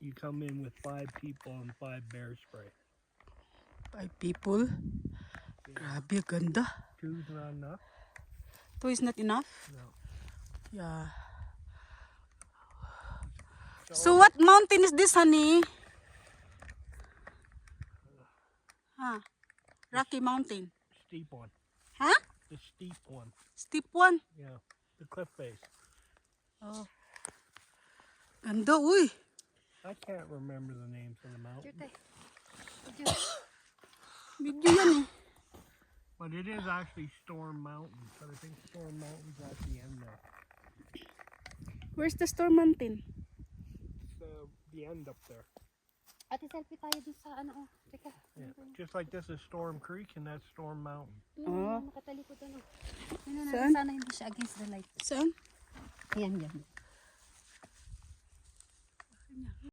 you come in with 5 people and 5 bear spray. 5 people? Grabe, ganda. 2's not enough? 2 is not enough? No. Yeah. So what mountain is this, honey? Huh? Rocky Mountain. Steep one. Huh? The steep one. Steep one? Yeah. The cliff face. Oh. Ganda, uy. I can't remember the names of the mountains. Video yan eh. But it is actually Storm Mountain. But I think Storm Mountain's at the end there. Where's the Storm Mountain? It's the end up there. Ate, selfie tayo dun sa ano, teka. Yeah. Just like this is Storm Creek and that's Storm Mountain. Oh. Nakatalikod ano. Yun na, Saan? sana hindi siya against the light. Saan? Yan, yan.